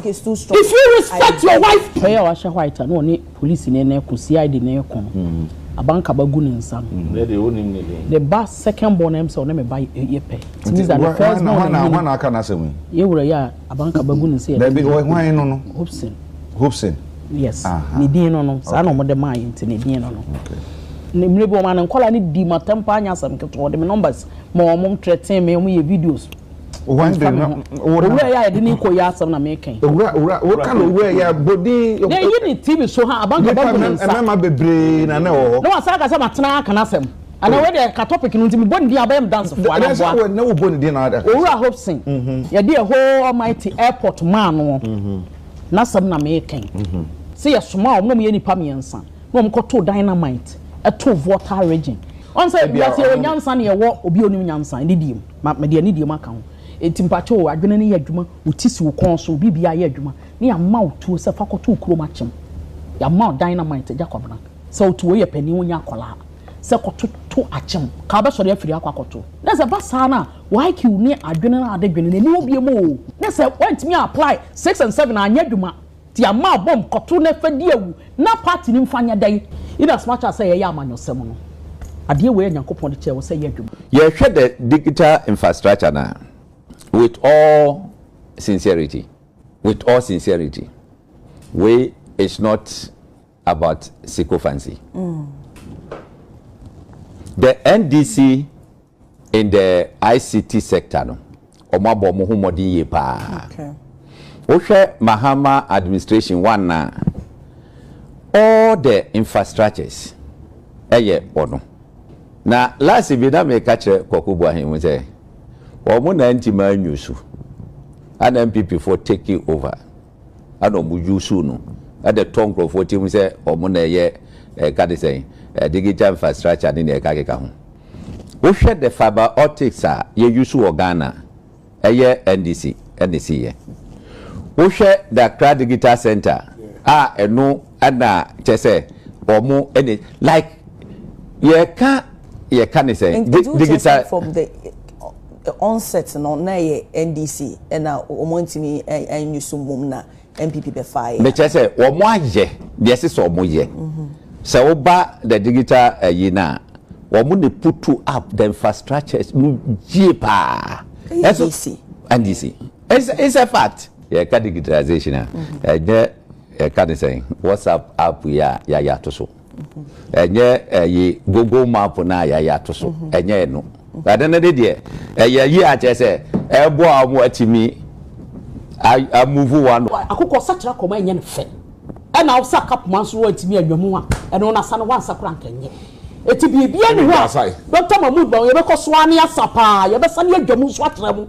it's too strong. If you respect your wife, police Abanka bagu ninsan. The bus second born em so na me buy yepe. It means that the first born one aka na asem. Ye wura ya abanka bagu ninsan. Baby why no no? Hopeson. Yes. Ni din no no. Sa na mo de man enti ni din no no. Okay. Ni mrebo man nkola ni di matampa anya asem keto de me numbers. Mo mo threaten me mo ye videos. One day wura ya de ni ko ya asem na me kan. Wura kan wura ya body. Dey you ni TV so ha abanka bagu ninsan. Emema bebre na na wo. No asaka say matena aka na asem. And we dey ka topic no ntimi body dia bayam dance for ana boa. Na wo body dia na ada. Wura Hopeson. Ya dey whole almighty airport man no. Na asem na me kan. Say yesoma o mo ye nipa miensa. No mo ko to dynamite. E to water region. On say bia say onyansa na ye wo obi onim nyansa ni diem. Ma de ni diem aka ho. Etimpacho adwene ne yadwuma utisi wo kon so bibia ye adwuma ne ya ma otuo se fakoto ukuro machem ya ma dynamite jakobna se otuo ye pani wonya akola se koto to achem ka ba sori afiri akwakoto na se basa na why ki uni adwene na adwene ne ni obie mo na se want me apply 6 and 7 anya adwuma ti ya ma bom koto na fadi awu na party ni mfanya dai in as much as say ye amanyosem no ade we nyankopon de che wo se ye adwuma ye hwe the digital infrastructure na with all sincerity, we it's not about sycophancy. The NDC in the ICT sector, no, omabo mo humodi ye pa. Okay. Oshe Mahama administration one na all the infrastructures. Eye ono. Na last vida me catch Kwakubu ahimu say. Omo na ntima anyusu an NPP for taking over an omujusu no at the tongue of what him say omo na ye ka say digital infrastructure ni na ka keka ho wo hwe the fiber optics a ye use Ghana eye NDC ye wo hwe the Accra Digital Center eno ana chese omo any like ye ka ni say digital from the onset no na ye NDC na omontimi enyusumum na NPP be fire me chese omo aye de se so omo ye se oba the digital na omo ne put up the infrastructures no jepa NDC it's a fact ye ka digitalization ye ka dey say WhatsApp app ya to so ye Google map na ya to so enye no but then they there ye ache say ebo amu atimi I move one akoko sachira koma enye ne fe e na usa kapman so atimi adwamu a e no na sa no wansa kura nkanye eti bibia ne ho Dr. Mahmoud Bawumia ye be koso ane asapa ye be sane adwamu so atira mu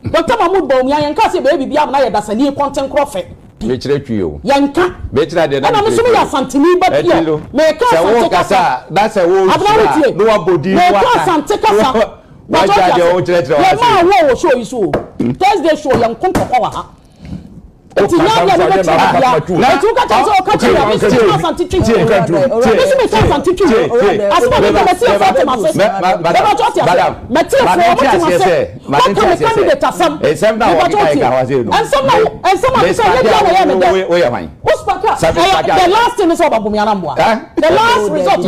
Dr. Mahmoud Bawumia ye nka se be bibia na ye dasani content crofe me kire twi o yanka be kire de na me so ya santini ba bia me ka santini kasa that's a wo no wa body wa ka santini kasa wa ja de o kire wa ma wo show iso Thursday show yan kon ko wa ha eti na ya me kire bia na tu ka tanzo o ka kire me so santini twi me so me santini twi asma me me see Fatima so me tell for ma candidate asam e sem na wa ka wa se no and some say the last thing is about Bumianambwa. The last result. I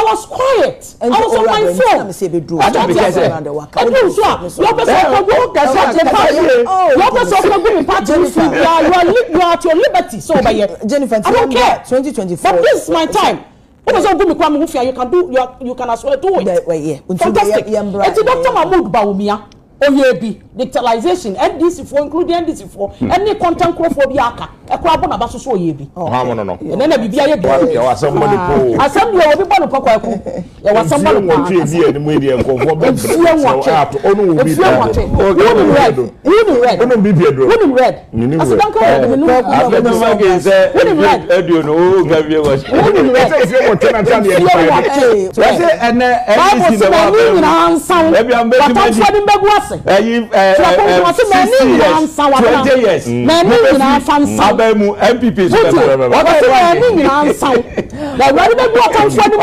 was quiet. I was on my phone. You are at your liberty. So by Jennifer, I don't care. 2024. But this is my time. You can do you can as well do it. Fantastic. It's Dr. Mahmoud Bawumia. Oyebi digitalization NDC for including NDC for any content crophobia aka ekwa bona baso so oyebi no and then bibia ye bia assemble po assembly obi bona pokwa ku ya wasambalo po bi e mu e nkonfo be app onu wo bi red onu bi bi do red asidanka red me no say edio no ga bi was say mo tena tan ye say ene NDC no wa be What's it? 20 years. Many fancy. Abemu NPP. The relevant water for the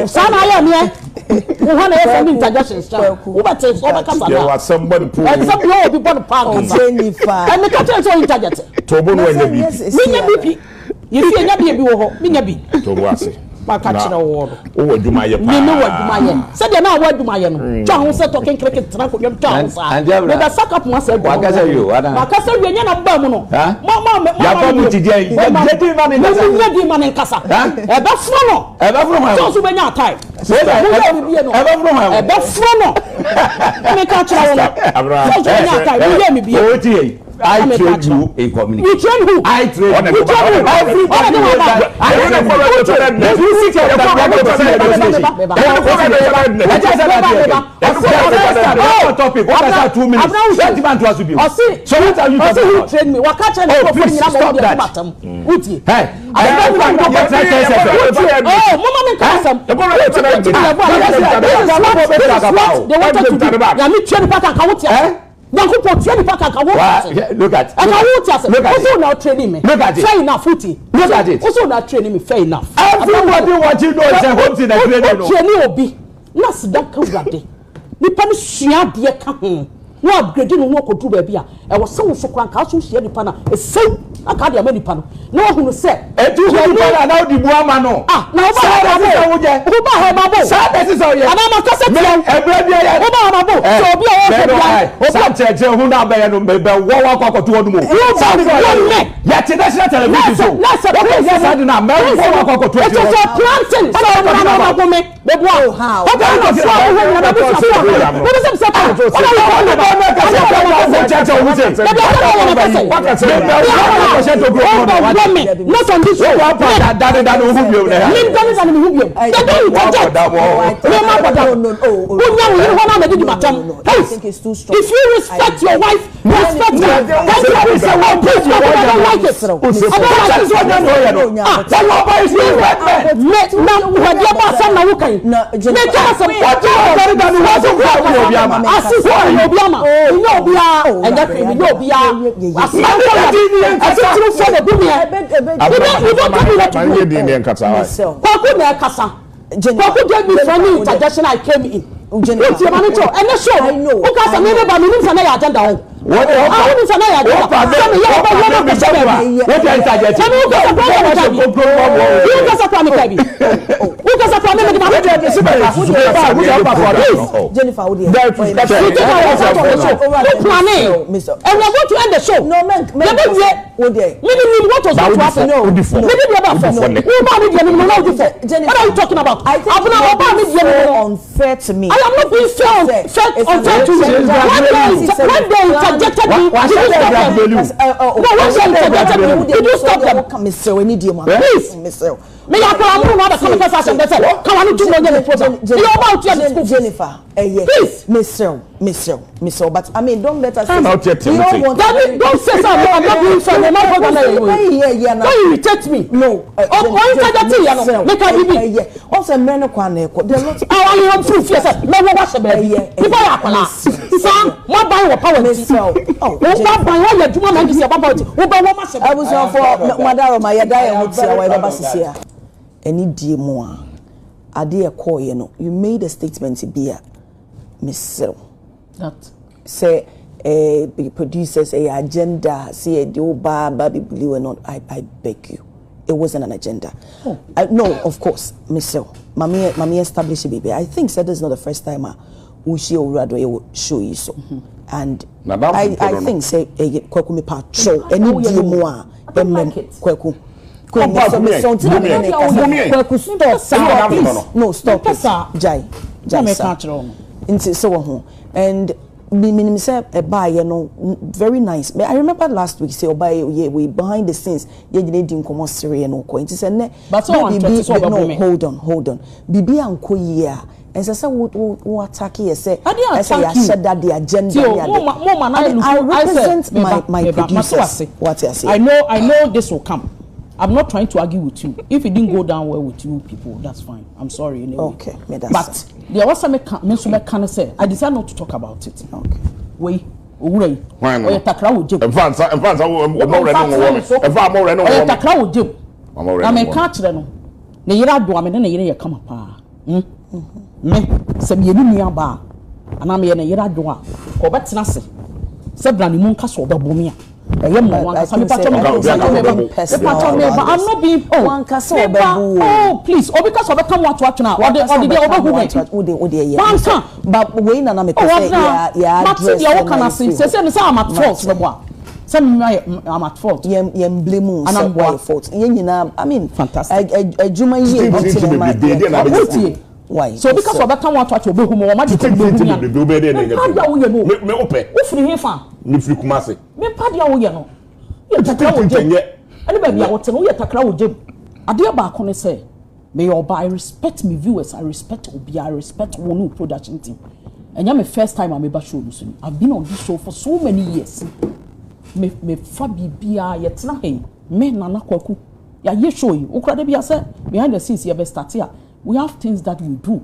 Sana Yamia. Who want to have interjections? Who but takes over Casa? There was somebody put some people to park and the catcher so interjected. Tobo when you see, Yabi, Minabi. Catching a ward. Oh, do my yen. Said you know what do my yen. John said talking cricket trunk with your tongues. And the suck up myself. What can I say you? What can I say? You're not Bamuno. Mamma, Yabu today. Ready man in Casa. That's no. Ever from my house when you're tired. Ever from my house. That's no. Let me catch you. I trade you in community. You trade who? I trade you. Topic. What is that 2 minutes? Let the man to us to be. So what are you talking about? Train me. What catch me? Please stop that. Uti. Hey. Oh, Mama Kasam. They wanted to do. Yami train back and count. Look at look at training me. Look at it. Fair enough, footy. Look at it. Also not training me. Fair enough. Everybody watching knows that Hopeson Adorye. Training obi. Nas that come ready. Nipa ni share dear come. No upgrade no work do baby. I was so crank out so share the panel. A same I can't have many panel. No one will say. A 2 now the Buamano. Ah, now this is all. And I'm a cassette. So be who now bear no baby. Walk to one more. Yet national television. Let's yes, I do not marry walk to planting. How? Not on this show. If you respect your wife, respect her. I came in. What's your manager? And the show, I know. Because I never been in the agenda. What I want to say, Jennifer, and we're going to end the show. No, man, what was what are you talking about? Unfair to me. I am not being unfair to you. One day interjected me. Did you stop them? Please. Me ya kwa mu na the conversation dey say come on to know the program. You about your Jennifer. Please, Miss, but I mean don't let us say don't say so. I'm not doing so. I'm not going to don't irritate me. No. Oh, interject ya no. Make I be. Also men kwa na eko. There not I want proof yes. Me wo wash baby. People are kwala. Sam, mo buy wo power ti. Oh, wo buy wo ya djuma na ndisi about it. Wo buy wo mash. I was for madam my die wo ti wa baba sisia. Any dear more, I dear call you know. You made a statement to be a Miss that say producers a agenda, say the old baby blue or not. I beg you, it wasn't an agenda. Oh. No, of course, Miss Mommy established a baby. I think that is not the first time we will show you so. And I think say Kwekumi patrol any dear more Kweku. No, stop it. Jai. And me say a buy, you know, very nice. I remember last week say we behind the scenes didn't come no coin. But no, hold on. Bibi anko year. And so we attack you say I said that the agenda I represent my producers. What I say. I know this will come. I'm not trying to argue with you. If it didn't go down well with you people, that's fine. I'm sorry anyway. Okay, but there was some can say I decided not to talk about it. Okay. Wait. Why? Oh, takra wo jim. I mean, catch them. Na yira do ame na yira ye kama pa. Me se me ni nua ba. Ana me na yira do a ko betena se. Se bra ni mu nka so obebo me a. I'm not being oh please or because of come watch now or the but we na me say I'm at fault I'm at fault blame and I'm at fault I mean fantastic why so because of that want to obey whom ma dey me ope wo free he fa ni free kumase me padia wo ye no ye takra wo jem ani ba bia wo te no ye takra wo jem ade ba ko ne say may your I respect me viewers I respect obi I respect one production team enya me first time am eba show so I've been on this show for so many years me fa bibia ye tena he me nana kwaku ya ye show yi ukra de bia say behind the scenes ye be start here. We have things that we do.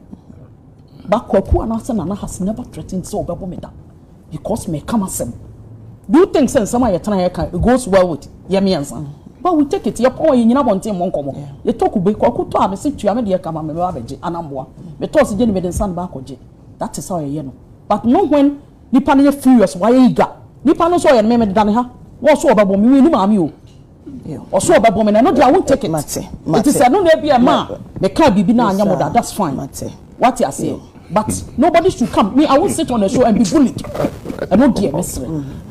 But Kwaku and Nana has never threatened so Babomeda because me come as do you think sense somewhere it goes well with Yemi and but we take it. Your point in one team won't come. You talk about Kwaku to have sit you am the come and Anamboa. Me toss the Jenny sand back oje. That is how you know. But no when Nipa ne furious why you got Nipa no so you me dan ha. What so Babom you ni maami o. Or so about women, I know I won't take it. It is a no be a man. They can't be now and that's fine. What you say. But nobody should come. Me, I won't sit on the show and be bullied. I don't dear mystery.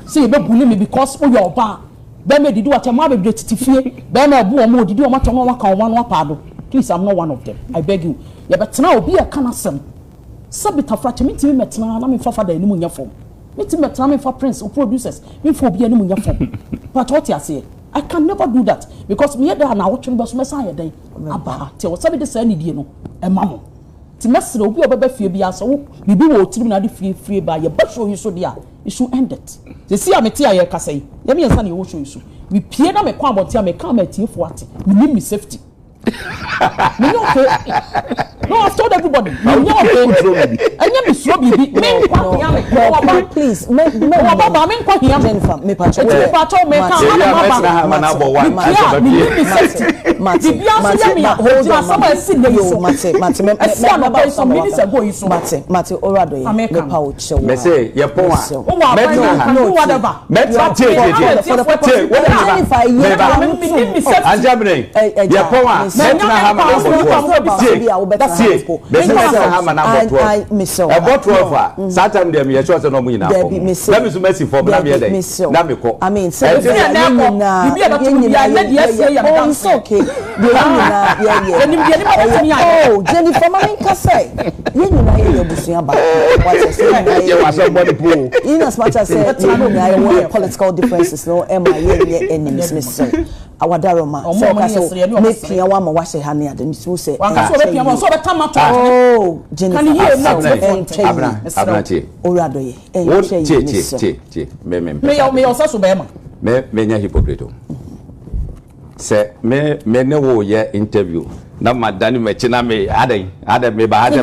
See, you don't bully me because oh your bar. Beme did what your mother did to fear. Beme boo more did you want to know one pardon. Please, I'm not one of them. I beg you. Yeah, but now be a canasem. Sabita fraternity me met now, I'm in for the pneumonia form. Meeting met me for prince or producers, me for be a pneumonia form. But what you say? I can never do that because me there na watching bus message day aba te o sabi de say ni die no e mamo ti mesre obi obebe fie bia so bibi wo tirim na de fie ba ye ba show you so dia it should end it they see am tie aye kasa yi ye me yansa na ye wo show you so we pie na me kwa aboti am ka ma tie fo ate me need safety me no okay no I've told everybody me no okay anya me so bibi me kwa ya me please me baba me kwa ya Jennifer me pa cho me ka ma na bo one mate hold on mate orado ye me pa o che me say ye pon a Jennifer mama nka say you na ye busuya ba in as much as say political differences no am I enemies miss awadaroma so ka me pia wa ma wa she ha ne adam so say so be tomato Jennifer Abra orado ye me also so be ma me nya hypocrite se me ne wo ye interview na madani me china me adam me ba but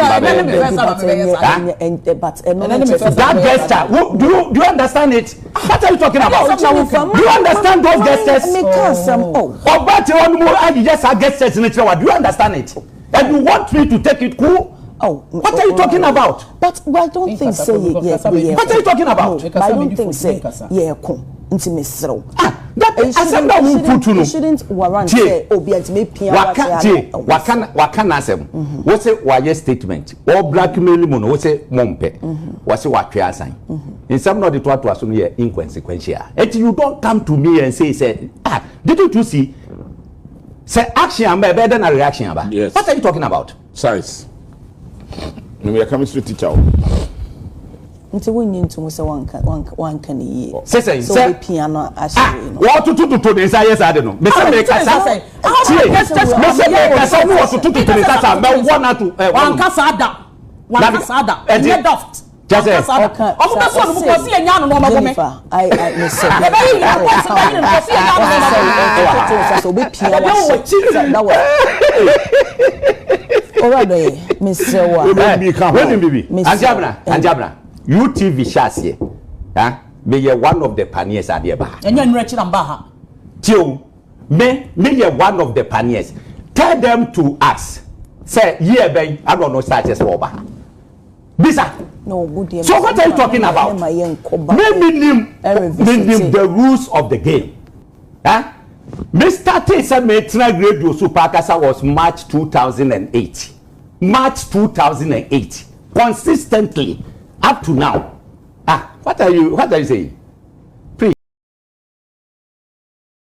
that gesture do you understand it? What are you talking about? Do you understand those gestures? But one more I just gestures in it. Do you understand it? And you want me to take it cool? What are you talking about? But I don't think so. What are you talking about? I don't think so. Yeah, cool. That shouldn't warrant say obiantime pia wakana asem wo say why statement or blackmail mu no wo say mompe wo say watwe asan in some not the to aso no ye inconsequential and you don't come to me and say didn't you see say action better than a reaction aba yes. What are you talking about? Size we are coming to teacher until we need to say one can ye say piano actually what to the yes I don't know me say one just say omo be so no ko si enya no no me I miss e be yi na ko si enya no ko si enya no so be pia that was already miss Anjabna UTV shasie me ye one of the pioneers ade ba enya nura chi namba ha tio me ye one of the pioneers. Tell them to us say ye ben I don't know starches for ba bisa no good. So what are you talking about? Maybe the rules of the game. Mr. Tesa Metra Radio Supercasa was March 2008. March 2008. Consistently up to now. What are you saying?